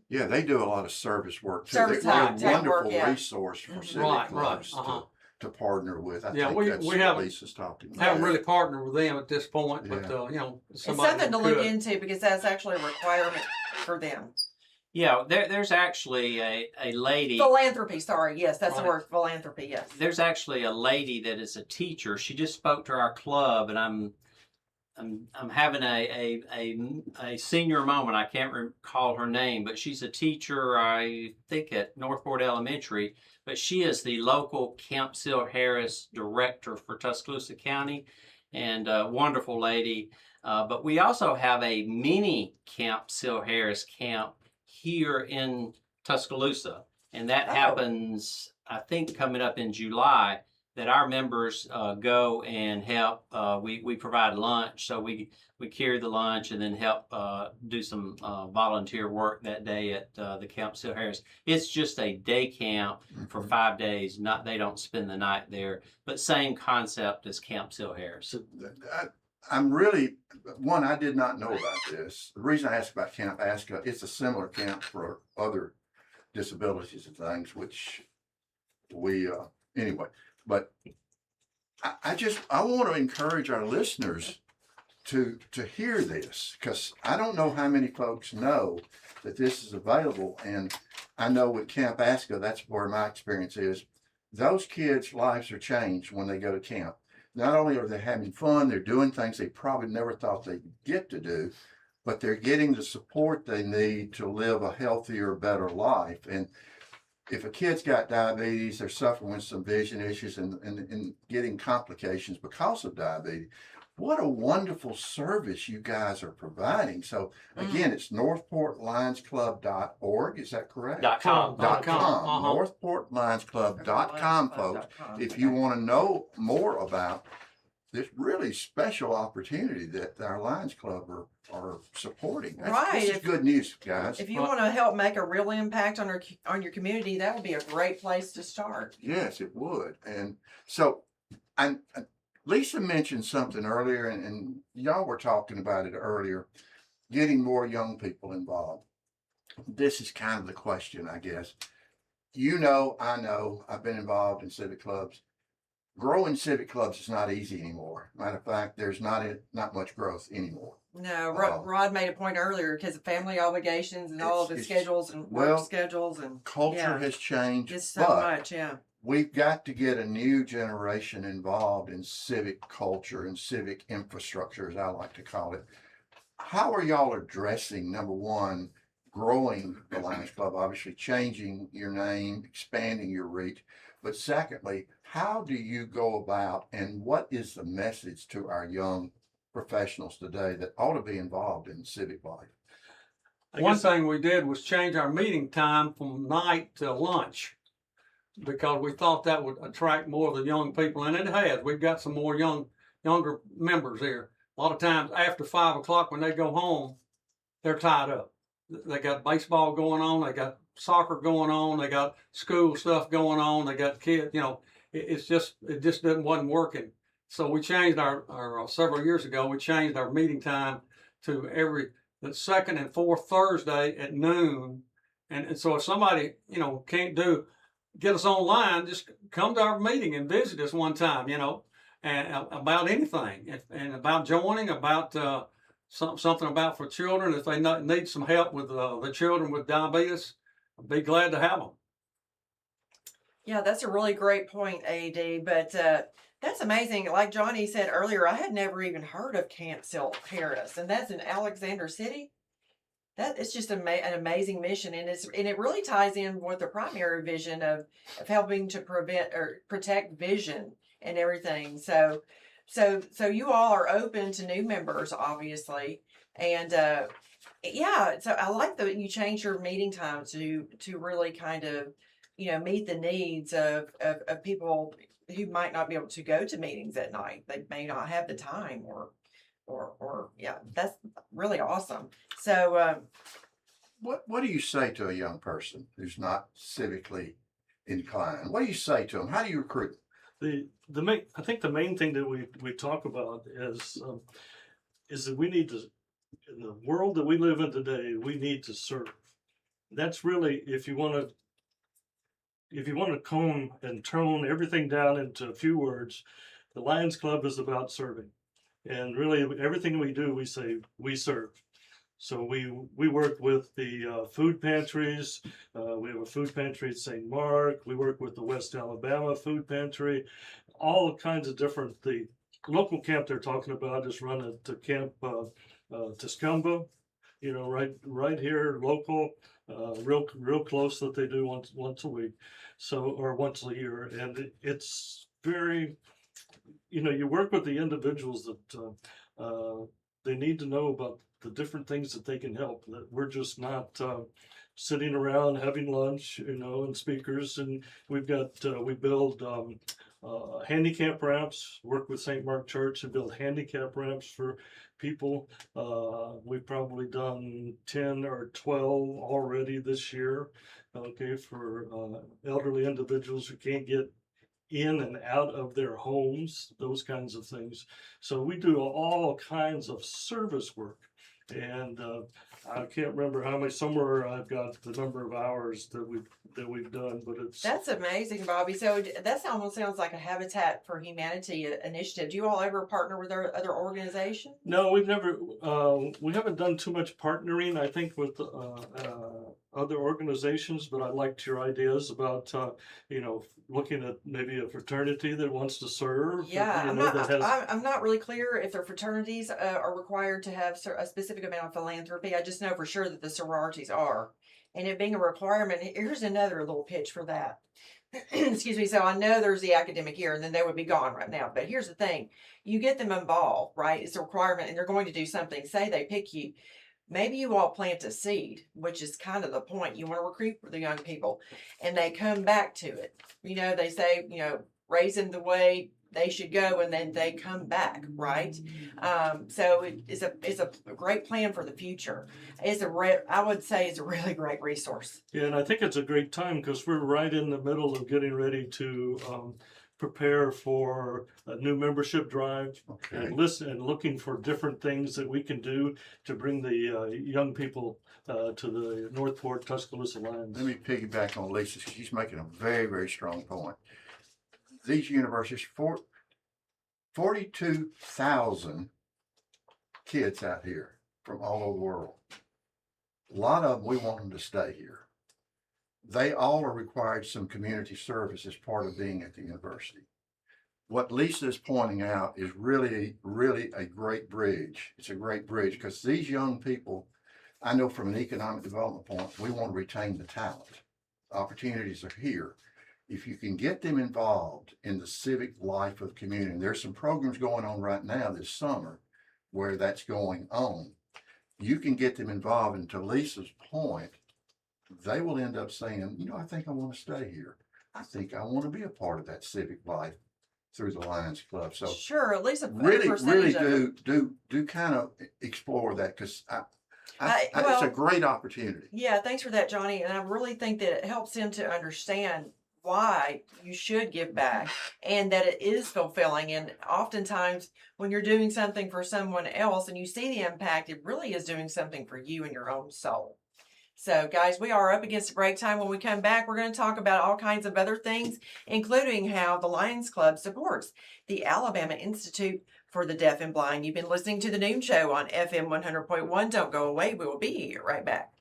Yeah, they do a lot of service work too. Service They're a type work, wonderful yeah. resource for Mhm. civic Right, clubs right, to partner with. I Yeah, think we that's haven't- what Lisa's talking about. Haven't really partnered with them at this point, but Yeah. you know, It's somebody something to who look could. into because that's actually a requirement for them. Yeah, there's actually a lady. Philanthropy, sorry. Yes, that's the Right. word. Philanthropy, yes. There's actually a lady that is a teacher. She just spoke to our club, and I'm having a senior moment. I can't recall her name, but she's a teacher, I think, at Northport Elementary. But she is the local Camp Seal Harris director for Tuscaloosa County, and a wonderful lady. But we also have a mini Camp Seal Harris camp here in Tuscaloosa, and that Oh. happens, I think, coming up in July. That our members go and help. We provide lunch, so we carry the lunch and then help do some volunteer work that day at the Camp Seal Harris. It's just a day camp for 5 days. They don't spend the night there, but same concept as Camp Seal Harris. So I'm really, one, I did not know about this. The reason I asked about Camp Asca, it's a similar camp for other disabilities and things, which we, anyway. But I want to encourage our listeners to hear this, because I don't know how many folks know that this is available. And I know with Camp Asca, that's where my experience is. Those kids' lives are changed when they go to camp. Not only are they having fun, they're doing things they probably never thought they'd get to do, but they're getting the support they need to live a healthier, better life. And if a kid's got diabetes, they're suffering with some vision issues and getting complications because of diabetes, what a wonderful service you guys are providing. So again, it's northportlionsclub.org. Is that correct? .com. .com. northportlionsclub.com, folks. If you want to know more about this really special opportunity that our Lions Club are supporting. Right. This is good news, guys. If you want to help make a real impact on your community, that would be a great place to start. Yes, it would. And so, and Lisa mentioned something earlier, and y'all were talking about it earlier, getting more young people involved. This is kind of the question, I guess. You know, I know, I've been involved in civic clubs. Growing civic clubs is not easy anymore. Matter of fact, there's not much growth anymore. No, Rod made a point earlier because of family obligations and all of the It's- schedules and work schedules and Culture yeah. has changed, Just so but much, yeah. we've got to get a new generation involved in civic culture and civic infrastructure, as I like to call it. How are y'all addressing, number one, growing the Lions Club, obviously changing your name, expanding your reach, but secondly, how do you go about and what is the message to our young professionals today that ought to be involved in civic life? One thing we did was change our meeting time from night to lunch, because we thought that would attract more of the young people, and it has. We've got some more younger members here. A lot of times after 5 o'clock when they go home, they're tied up. They got baseball going on, they got soccer going on, they got school stuff going on, they got kids, you know, it just wasn't working. So we changed our several years ago, we changed our meeting time to the second and fourth Thursday at noon. And so if somebody, you know, can't get us online, just come to our meeting and visit us one time, you know, and about anything, and about joining, about something about for children. If they need some help with the children with diabetes, I'd be glad to have them. Yeah, that's a really great point, AD. But that's amazing. Like Johnny said earlier, I had never even heard of Camp Seal Harris, and that's in Alexander City. That it's just an amazing mission, and it really ties in with the primary vision of helping to prevent or protect vision and everything. So you all are open to new members, obviously, and yeah. So I like that you changed your meeting time to really kind of, you know, meet the needs of people who might not be able to go to meetings at night. They may not have the time or yeah, that's really awesome. So What do you say to a young person who's not civically inclined? What do you say to them? How do you recruit them? I think the main thing that we talk about is that we need to, in the world that we live in today, we need to serve. That's really, if you want to, if you want to comb and tone everything down into a few words, the Lions Club is about serving. And really, everything we do, we say we serve. So we work with the food pantries. We have a food pantry at St. Mark. We work with the West Alabama food pantry. All kinds of different. The local camp they're talking about is run at the camp Tuscaloosa. You know, right here, local, real close that they do once a week, so or once a year, and it's very, you know, you work with the individuals that they need to know about the different things that they can help. That we're just not sitting around having lunch, you know, and speakers. And we've got we build handicap ramps. Work with St. Mark Church and build handicap ramps for people. We've probably done 10 or 12 already this year. Okay, for elderly individuals who can't get in and out of their homes, those kinds of things. So we do all kinds of service work. And I can't remember how many, somewhere I've got the number of hours that we've done, but it's That's amazing, Bobby. So that almost sounds like a Habitat for Humanity initiative. Do you all ever partner with other organizations? no, we've never we haven't done too much partnering, I think, with other organizations, but I liked your ideas about you know, looking at maybe a fraternity that wants to serve. Yeah, you I'm know, not. that has, I'm not really clear if their fraternities are required to have a specific amount of philanthropy. I just know for sure that the sororities are, and it being a requirement. Here's another little pitch for that. Excuse me. So I know there's the academic year, and then they would be gone right now. But here's the thing: you get them involved, right? It's a requirement, and they're going to do something. Say they pick you. Maybe you all plant a seed, which is kind of the point. You want to recruit the young people, and they come back to it. You know, they say, you know, raise them the way they should go, and then they come back, right? So it's a great plan for the future. I would say it's a really great resource. yeah, and I think it's a great time because we're right in the middle of getting ready to prepare for a new membership drive. Okay. And listen and looking for different things that we can do to bring the young people to the Northport Tuscaloosa Lions. Let me piggyback on Lisa. She's making a very, very strong point. These universities, 42,000 kids out here from all over the world. A lot of them, we want them to stay here. They all are required some community service as part of being at the university. What Lisa is pointing out is really, really a great bridge. It's a great bridge because these young people, I know from an economic development point, we want to retain the talent. Opportunities are here. If you can get them involved in the civic life of the community, and there's some programs going on right now this summer where that's going on. You can get them involved, and to Lisa's point, they will end up saying, you know, I think I want to stay here. I think I want to be a part of that civic life through the Lions Club. So Sure, at least a really percentage of it. do kind of explore that because it's well, a great opportunity. Yeah, thanks for that, Johnny. And I really think that it helps them to understand why you should give back and that it is fulfilling. And oftentimes when you're doing something for someone else and you see the impact, it really is doing something for you and your own soul. So guys, we are up against break time. When we come back, we're going to talk about all kinds of other things, including how the Lions Club supports the Alabama Institute for the Deaf and Blind. You've been listening to The Noon Show on FM 100.1. Don't go away. We will be right back.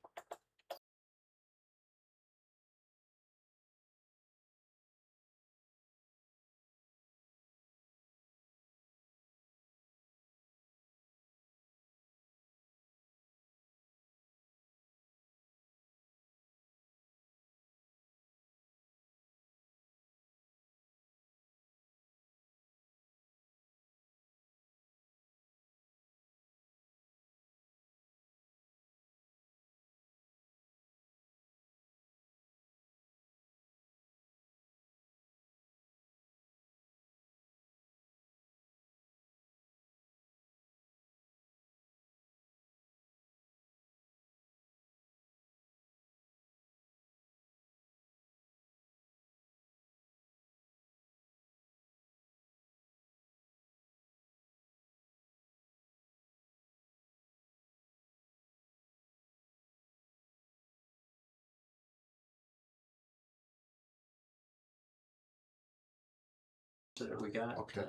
that we got. Okay.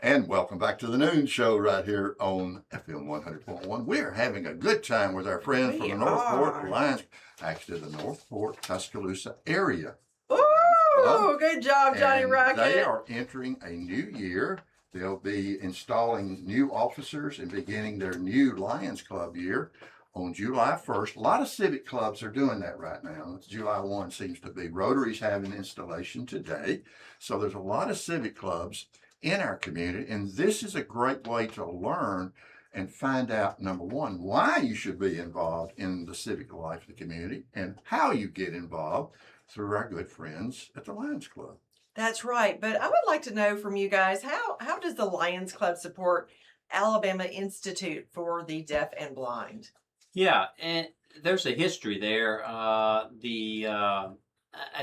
And welcome back to the Noon Show right here on FM 100.1. We're having a good time with our friends from We the Northport are. Lions, actually the Northport Tuscaloosa area. Ooh, good job, Johnny And Rocket. they are entering a new year. They'll be installing new officers and beginning their new Lions Club year on July 1st. A lot of civic clubs are doing that right now. It's July 1 seems to be. Rotary's having installation today. So there's a lot of civic clubs in our community, and this is a great way to learn and find out, number one, why you should be involved in the civic life of the community and how you get involved through our good friends at the Lions Club. That's right. But I would like to know from you guys, how does the Lions Club support Alabama Institute for the Deaf and Blind? Yeah, and there's a history there. I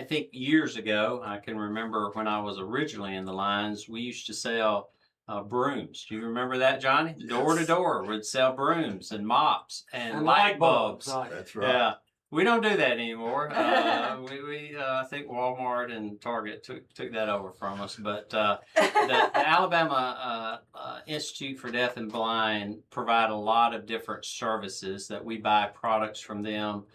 think years ago, I can remember when I was originally in the Lions, we used to sell brooms. Do you remember that, Johnny? Yes. Door to door, we'd sell brooms and mops and, And light bulbs. Right. That's right. Yeah, we don't do that anymore. I think Walmart and Target took that over from us. But the Alabama Institute for Deaf and Blind provide a lot of different services that we buy products from them.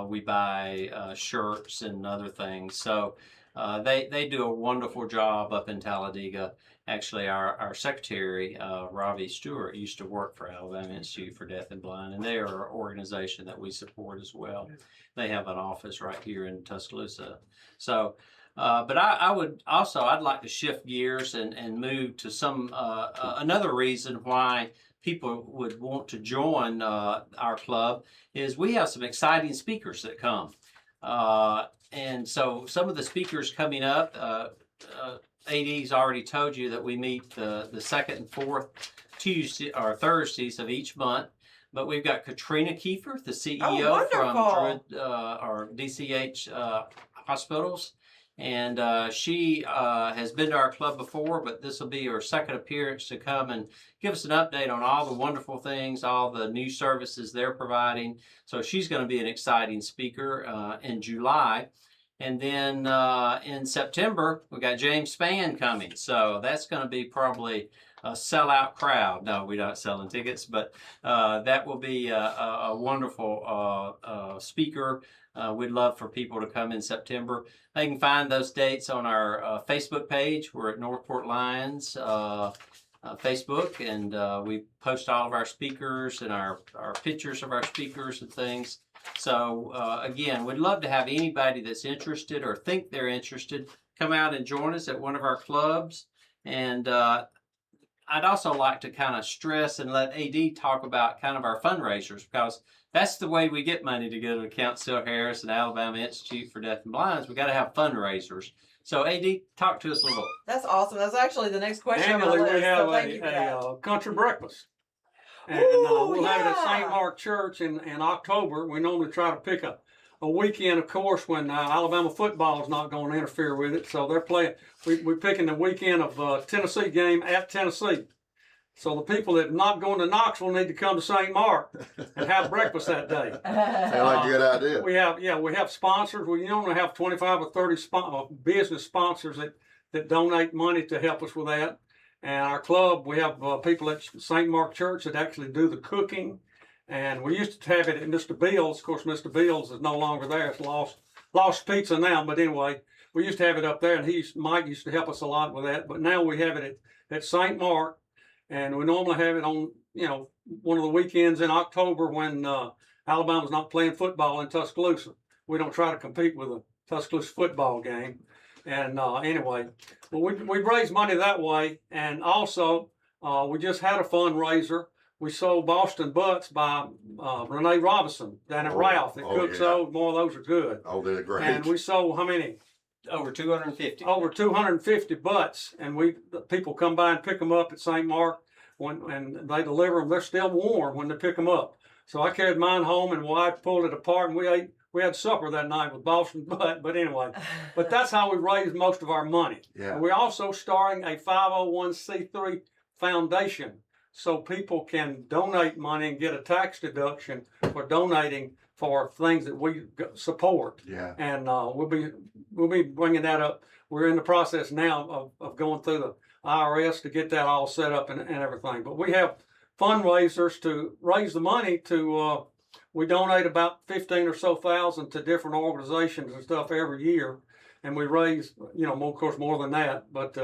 We buy shirts and other things. So they do a wonderful job up in Talladega. Actually, our secretary, Ravi Stewart, used to work for Alabama Institute for Deaf and Blind, and they are an organization that we support as well. They have an office right here in Tuscaloosa. So, but I'd like to shift gears and move to some another reason why people would want to join our club is we have some exciting speakers that come. And so some of the speakers coming up, AD's already told you that we meet the second and fourth Tuesday or Thursdays of each month. But we've got Katrina Kiefer, the CEO from Druid, or DCH Hospitals. And she has been to our club before, but this will be her second appearance to come and give us an update on all the wonderful things, all the new services they're providing. So she's going to be an exciting speaker in July. And then in September, we got James Spann coming. So that's going to be probably a sellout crowd. No, we're not selling tickets, but that will be a wonderful speaker. We'd love for people to come in September. They can find those dates on our Facebook page. We're at Northport Lions Facebook, and we post all of our speakers and our pictures of our speakers and things. So again, we'd love to have anybody that's interested or think they're interested come out and join us at one of our clubs. And I'd also like to kind of stress and let AD talk about kind of our fundraisers, because that's the way we get money to go to Count Still Harris and Alabama Institute for Deaf and Blind. We got to have fundraisers. So AD, talk to us a little. That's awesome. That's actually the next question on my Annually, list. we have So thank you for that. a country breakfast. And Ooh, we'll have it at yeah. St. Mark Church in October. We normally try to pick a weekend, of course, when Alabama football is not going to interfere with it. So they're playing. We're picking the weekend of Tennessee game at Tennessee. So the people that are not going to Knoxville need to come to St. Mark and have breakfast that day. Sounds like a good idea. We have sponsors. We normally have 25 or 30 business sponsors that donate money to help us with that. And our club, we have people at St. Mark Church that actually do the cooking. And we used to have it at Mr. Bill's. Of course, Mr. Bill's is no longer there. It's lost pizza now. But anyway, we used to have it up there, and Mike used to help us a lot with that. But now we have it at St. Mark. And we normally have it on, one of the weekends in October when Alabama's not playing football in Tuscaloosa. We don't try to compete with a Tuscaloosa football game. And anyway, well, we raise money that way. And also, we just had a fundraiser. We sold Boston Butts by Renee Robinson down at Ralph. That cooks those. More of those are good. Oh, they're great. And we sold how many? Over 250. Over 250 butts, and people come by and pick them up at St. Mark and they deliver them. They're still warm when they pick them up. So I carried mine home, and wife pulled it apart, and we had supper that night with Boston butt. But anyway, but that's how we raise most of our money. Yeah. And we're also starting a 501c3 foundation, so people can donate money and get a tax deduction for donating for things that we support. Yeah. And we'll be we'll be bringing that up. We're in the process now of going through the IRS to get that all set up and everything. But we have fundraisers to raise the money to. We donate about 15 or so thousand to different organizations and stuff every year, and we raise, more, of course, more than that. But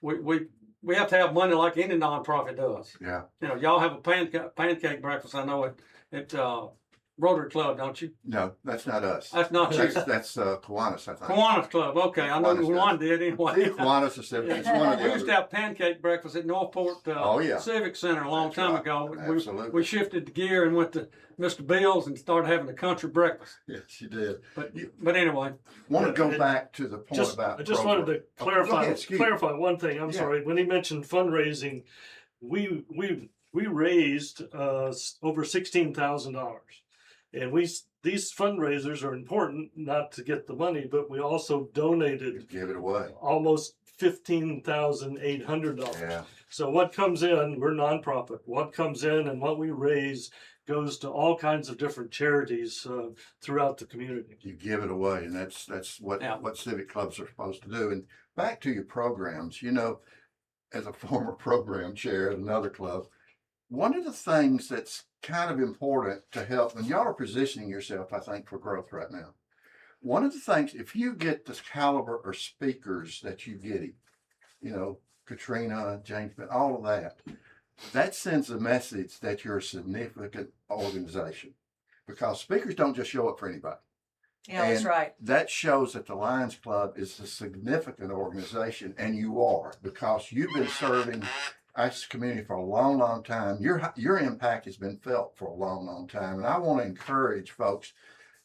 we have to have money like any nonprofit does. Yeah. Y'all have a pancake breakfast. I know at Rotary Club, don't you? No, that's not us. That's not you. That's Kiwanis, I think. Kiwanis Club. Okay, I know Kiwanis one did anyway. See, Kiwanis is it's one of the We used to other. have pancake breakfast at Northport Civic Center a long That's time right. ago. Absolutely. We shifted the gear and went to Mr. Bill's and started having a country breakfast. Yes, you did. But anyway, Want to go back to the point about I just wanted to program. Go ahead, clarify one thing. I'm Yeah. sorry. When he mentioned fundraising, we raised over $16,000, and these fundraisers are important not to get the money, but we also donated Give it away. almost $15,800. Yeah. So what comes in, we're nonprofit. What comes in and what we raise goes to all kinds of different charities throughout the community. You give it away, and that's what civic clubs are supposed to do. And back to your programs, as a former program chair at another club, one of the things that's kind of important to help, and y'all are positioning yourself, I think, for growth right now. One of the things, if you get this caliber of speakers that you get, Katrina, James, all of that sends a message that you're a significant organization, because speakers don't just show up for anybody. Yeah, that's And right. That shows that the Lions Club is a significant organization, and you are, because you've been serving our community for a long, long time. Your impact has been felt for a long, long time, and I want to encourage folks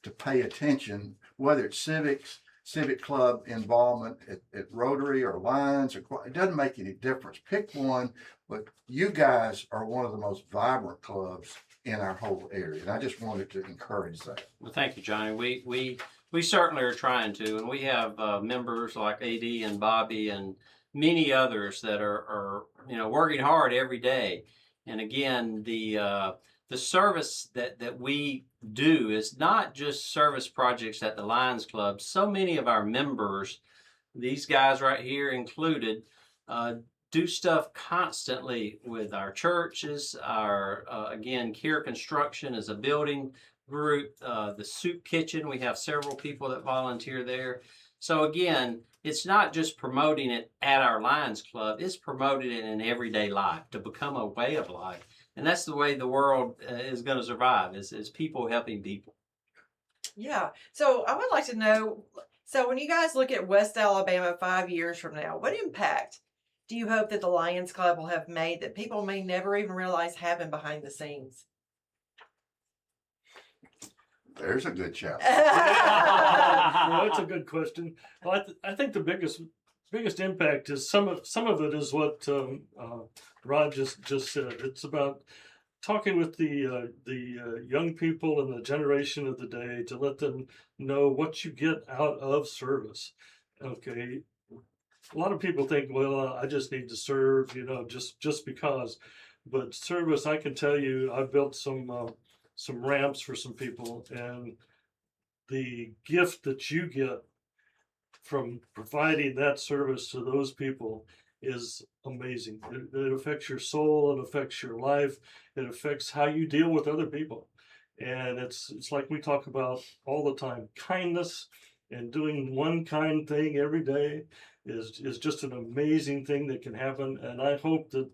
to pay attention, whether it's civic club involvement at Rotary or Lions, it doesn't make any difference. Pick one, but you guys are one of the most vibrant clubs in our whole area, and I just wanted to encourage that. Well, thank you, Johnny. We certainly are trying to, and we have members like AD and Bobby and many others that are working hard every day. And again, the service that we do is not just service projects at the Lions Club. So many of our members, these guys right here included, do stuff constantly with our churches. Our again, Care Construction is a building group. The soup kitchen, we have several people that volunteer there. So again, it's not just promoting it at our Lions Club, it's promoting it in everyday life to become a way of life. And that's the way the world is going to survive, is people helping people. Yeah. So I would like to know, so when you guys look at West Alabama 5 years from now, what impact do you hope that the Lions Club will have made that people may never even realize happened behind the scenes? There's a good shout. That's a good question. Well, I think the biggest impact is some of it is what Rod just said. It's about talking with the young people and the generation of the day to let them know what you get out of service. Okay, a lot of people think, well, I just need to serve, just because. But service, I can tell you, I've built some ramps for some people, and the gift that you get from providing that service to those people is amazing. It affects your soul, it affects your life, it affects how you deal with other people. And it's like we talk about all the time, kindness, and doing one kind thing every day is just an amazing thing that can happen. And I hope that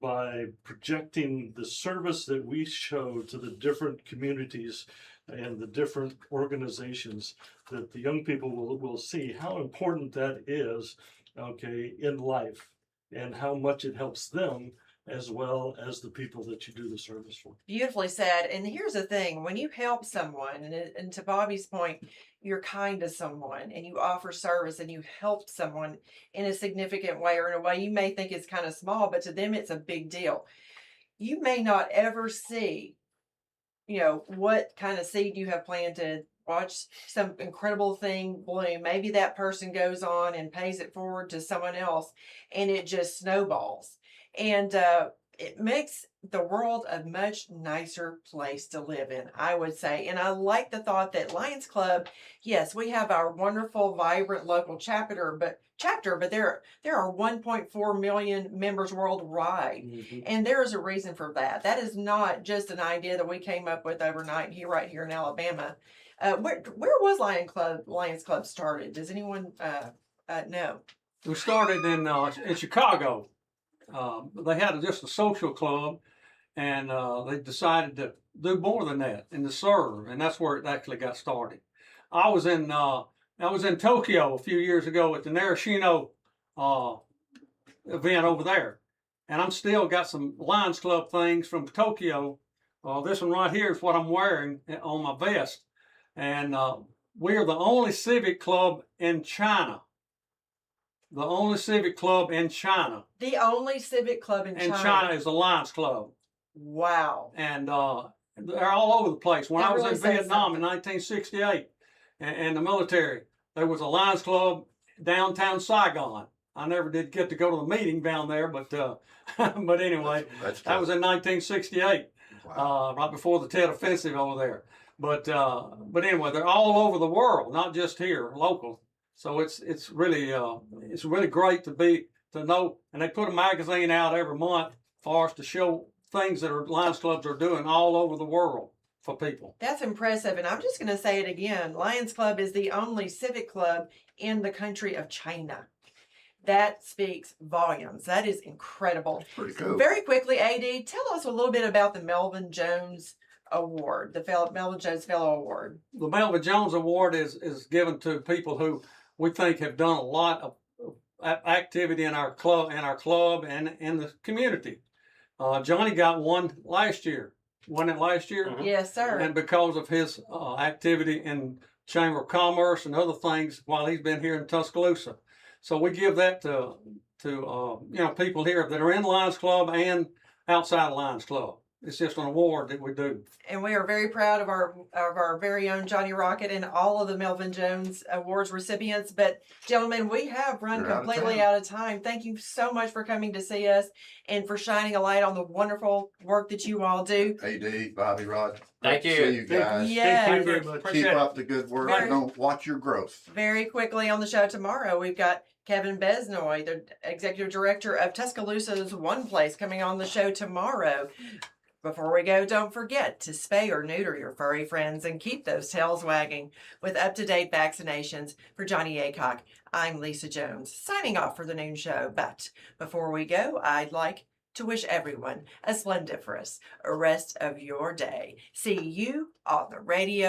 by projecting the service that we show to the different communities and the different organizations, that the young people will see how important that is, okay, in life, and how much it helps them as well as the people that you do the service for. Beautifully said. And here's the thing, when you help someone, and to Bobby's point, you're kind to someone and you offer service and you help someone in a significant way, or in a way you may think is kind of small, but to them it's a big deal. You may not ever see, what kind of seed you have planted. Watch some incredible thing bloom. Maybe that person goes on and pays it forward to someone else, and it just snowballs. And it makes the world a much nicer place to live in, I would say. And I like the thought that Lions Club, yes, we have our wonderful, vibrant local chapter, but there are 1.4 million members worldwide. And there is a reason for that. That is not just an idea that we came up with overnight here, right here in Alabama. Where was Lions Club started? Does anyone know? We started in Chicago. They had just a social club, and they decided to do more than that and to serve, and that's where it actually got started. I was in Tokyo a few years ago at the Narashino event over there, and I'm still got some Lions Club things from Tokyo. This one right here is what I'm wearing on my vest, and we are the only civic club in China. The only civic club in China. The only civic club in China. And China is the Lions Club. Wow. And they're all over the place. When I was in Vietnam in 1968 and the military, there was a Lions Club downtown Saigon. I never did get to go to the meeting down there, but but anyway, that was in 1968, right before the Tet Offensive over there. But anyway, they're all over the world, not just here, local. So it's really great to know, and they put a magazine out every month for us to show things that our Lions Clubs are doing all over the world for people. That's impressive, and I'm just going to say it again. Lions Club is the only civic club in the country of China. That speaks volumes. That is incredible. That's pretty cool. Very quickly, AD, tell us a little bit about the Melvin Jones Award, the Melvin Jones Fellow Award. The Melvin Jones Award is given to people who we think have done a lot of activity in our club and in the community. Johnnie got one last year. Won it last year? Mm-hmm. Yes, sir. And because of his activity in Chamber of Commerce and other things while he's been here in Tuscaloosa. So we give that to people here that are in Lions Club and outside the Lions Club. It's just an award that we do. And we are very proud of our very own Johnnie Rocket and all of the Melvin Jones Awards recipients. But gentlemen, we have run completely out of time. Thank you so much for coming to see us and for shining a light on the wonderful work that you all do. AD, Bobby, Rod. Thank you. See you guys. Yeah. Thank you very much. Keep up the good work and don't watch your growth. Very quickly on the show tomorrow, we've got Kevin Besnoy, the executive director of Tuscaloosa's One Place, coming on the show tomorrow. Before we go, don't forget to spay or neuter your furry friends and keep those tails wagging with up-to-date vaccinations. For Johnnie Aycock, I'm Lisa Jones, signing off for the Noon Show. But before we go, I'd like to wish everyone a splendiferous rest of your day. See you on the radio.